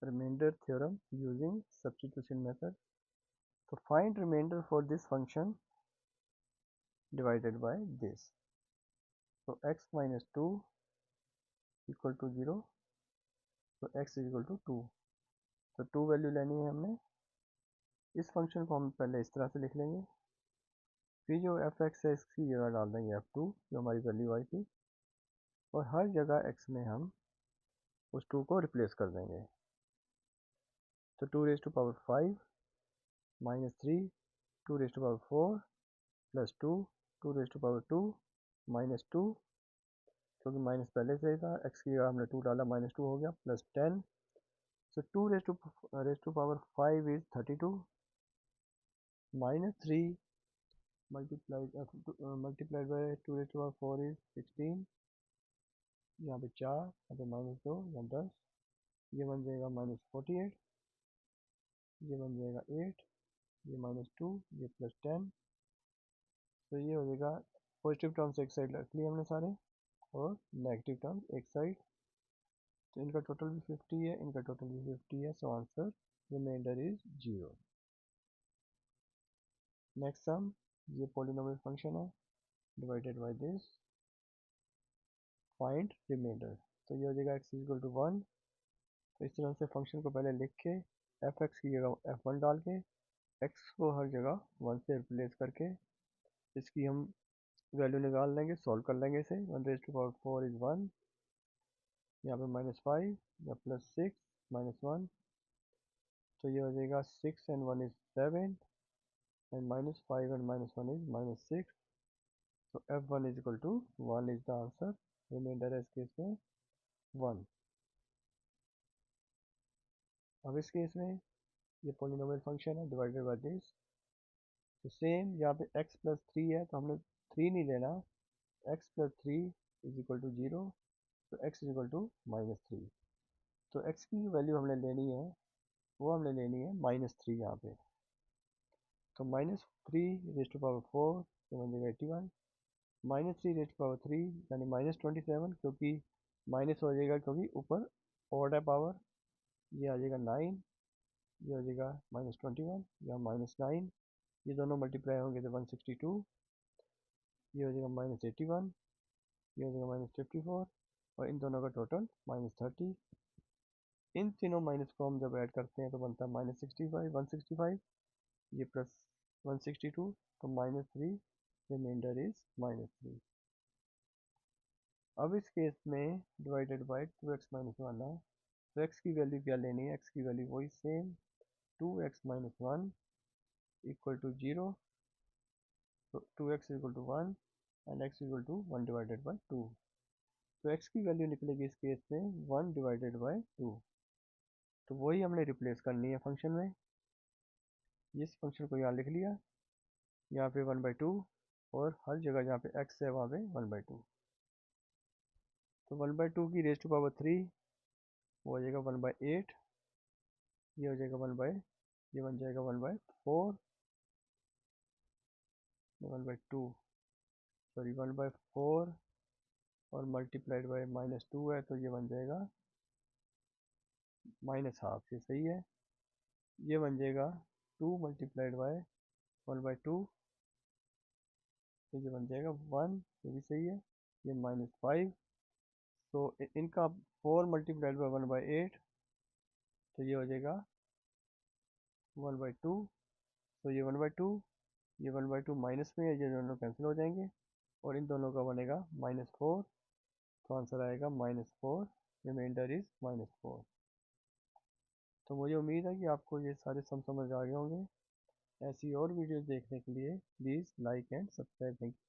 remainder theorem using substitution method. So find remainder for this function divided by this. So x minus 2 equal to 0. So x is equal to 2. तो 2 value लेनी है हमने. इस function को हम पहले इस तरह से लिख लेंगे, फिर जो एफ एक्स है इसकी जगह डाल देंगे f2 जो हमारी वैल्यू आई थी, और हर जगह x में हम उस 2 को रिप्लेस कर देंगे. तो 2 raise to power 5 minus 3 2 raise to power 4 plus 2 2 raise to power 2 minus 2, क्योंकि माइनस पहले से ही था, x की जगह हमने 2 डाला, माइनस 2 हो गया, plus 10. So 2 raise to power 5 is 32 minus 3 multiplied by 2 raise to power 4 is 16. यहाँ पे 4, यहाँ पे माइनस 2, यहाँ 10, ये बन जाएगा माइनस 48, ये बन जाएगा 8, ये माइनस 2, ये प्लस 10. तो ये हो जाएगा, पॉजिटिव टर्म्स एक साइड रख लिए हमने सारे और नेगेटिव टर्म्स एक साइड. तो इनका टोटल भी 50 है, इनका टोटल भी 50 है. So answer remainder is 0. Next sum, ये पॉलिनोमियल फंक्शन है divided by this, find remainder. तो ये हो जाएगा x इक्वल टू 1. तो इस तरह से फंक्शन को पहले लिख के एफ एक्स की जगह f1 डाल के x को हर जगह 1 से रिप्लेस करके इसकी हम वैल्यू निकाल लेंगे, सॉल्व कर लेंगे इसे. 1 रेज टू पावर 4 इज 1, यहाँ पे माइनस 5 या प्लस 6 माइनस 1. तो ये हो जाएगा 6 and 1 is 7 and minus 5 and minus 1 is minus 6. So f1 is equal to 1 is the answer. Reminder है इस केस में 1. अब इस केस में ये पॉलिनोमियल फंक्शन है डिवाइडेड बाय दिस. तो सेम यहाँ पे x प्लस 3 है, तो हमने 3 नहीं लेना, x plus 3 is equal to 0. तो x is equal to minus 3. तो x की वैल्यू हमने लेनी है, वो हमने लेनी है माइनस 3 यहाँ पे. तो माइनस 3 रेज टू पावर 4 तो बन जाएगा 81, माइनस 3 रेज टू पावर 3 यानी माइनस 27, क्योंकि माइनस हो जाएगा क्योंकि ऊपर ऑड है पावर. ये आ जाएगा 9, ये हो जाएगा माइनस 21 या माइनस 9, ये दोनों मल्टीप्लाई होंगे तो 162, ये हो जाएगा माइनस 81, ये हो जाएगा माइनस 54, और इन दोनों का टोटल माइनस 30. इन तीनों माइनस को हम जब ऐड करते हैं तो बनता है माइनस 165, ये प्लस 162, तो माइनस 3, रिमाइंडर इज माइनस 3. अब इस केस में डिवाइडेड बाय 2x माइनस 1 है, तो x की वैल्यू क्या लेनी है, x की वैल्यू वही same 2x minus 1 equal to 0. तो 2x equal to 1 and x equal to 1 divided by 2. तो x की वैल्यू निकलेगी इस केस में 1 डिवाइडेड बाय 2. तो वही हमने रिप्लेस करनी है फंक्शन में. इस फंक्शन को यहाँ लिख लिया, यहाँ पे 1/2 और हर जगह जहाँ पे x है वहाँ पे 1/2. तो 1/2 की रेज टू पावर 3 वो हो जाएगा 1/8, ये हो जाएगा ये बन जाएगा 1/4, 1/2 सॉरी 1/4 और मल्टीप्लाइड बाय माइनस 2 है, तो ये बन जाएगा माइनस हाफ. ये सही है. ये बन जाएगा 2 मल्टीप्लाइड बाय 1/2, तो ये बन जाएगा 1, ये भी सही है. ये माइनस 5, तो इनका 4 मल्टीप्लाइड बाय 1/8, तो ये हो जाएगा 1/2. तो ये 1/2, ये 1/2 माइनस में है, ये दोनों कैंसिल हो जाएंगे और इन दोनों का बनेगा -4. तो आंसर आएगा -4, रिमाइंडर इज -4. तो मुझे उम्मीद है कि आपको ये सारे सम समझ आ गए होंगे. ऐसी और वीडियोस देखने के लिए please like and subscribe. Thank you.